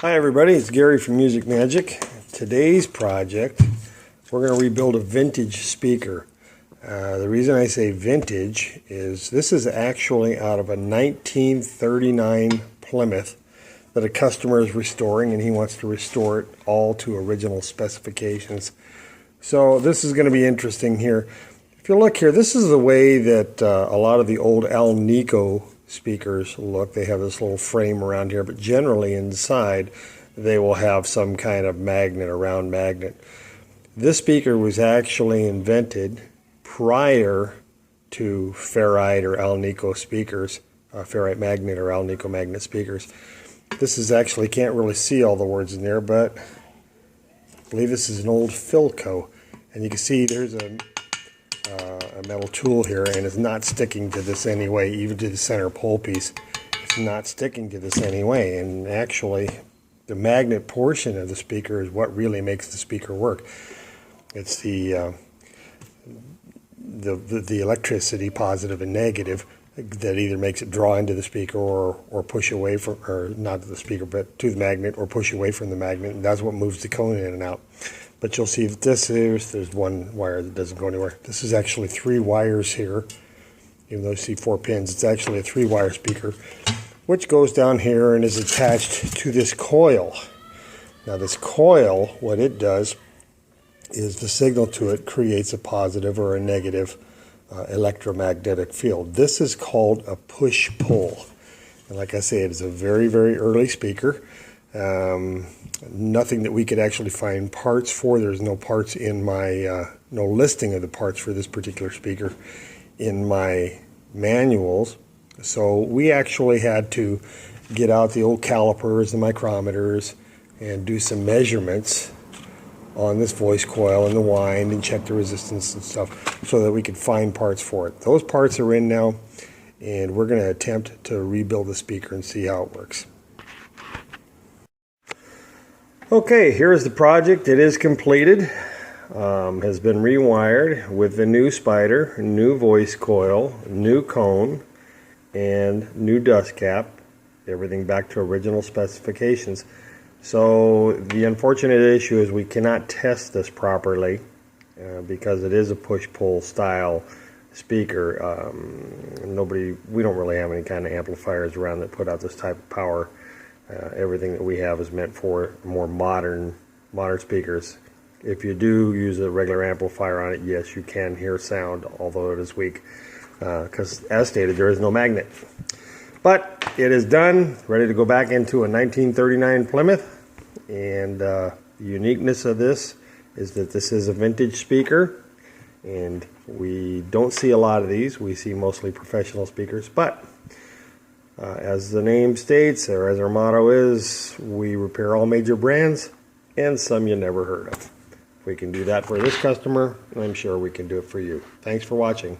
Hi everybody, it's Gary from Music Magic. Today's project, we're going to rebuild a vintage speaker. The reason I say vintage is this is actually out of a 1939 Plymouth that a customer is restoring, and he wants to restore it all to original specifications. So this is going to be interesting here. If you look here, this is the way that a lot of the old Alnico speakers look. They have this little frame around here, but generally inside they will have some kind of magnet, a round magnet. This speaker was actually invented prior to ferrite or Alnico speakers, ferrite magnet or Alnico magnet speakers. This is actually, can't really see all the words in there, but I believe this is an old Philco, and you can see there's a metal tool here, and it's not sticking to this anyway, even to the center pole piece. It's not sticking to this anyway, and actually the magnet portion of the speaker is what really makes the speaker work. It's the electricity, positive and negative, that either makes it draw into the speaker or push away from, or not to the speaker, but to the magnet, or push away from the magnet, and that's what moves the cone in and out. But you'll see that there's one wire that doesn't go anywhere. This is actually 3 wires here. Even though you see 4 pins, it's actually a 3-wire speaker, which goes down here and is attached to this coil. Now this coil, what it does is the signal to it creates a positive or a negative electromagnetic field. This is called a push-pull. And like I say, it is a very, very early speaker. Nothing that we could actually find parts for. There's no parts in my, no listing of the parts for this particular speaker in my manuals. So we actually had to get out the old calipers, the micrometers, and do some measurements on this voice coil and the wind and check the resistance and stuff so that we could find parts for it. Those parts are in now, and we're going to attempt to rebuild the speaker and see how it works. Okay, here's the project. It is completed. Has been rewired with the new spider, new voice coil, new cone, and new dust cap. Everything back to original specifications. So the unfortunate issue is we cannot test this properly because it is a push-pull style speaker. We don't really have any kind of amplifiers around that put out this type of power. Everything that we have is meant for more modern speakers. If you do use a regular amplifier on it, yes, you can hear sound, although it is weak, because as stated, there is no magnet. But it is done, ready to go back into a 1939 Plymouth, and the uniqueness of this is that this is a vintage speaker, and we don't see a lot of these. We see mostly professional speakers, but as the name states, or as our motto is, we repair all major brands and some you never heard of. If we can do that for this customer, I'm sure we can do it for you. Thanks for watching.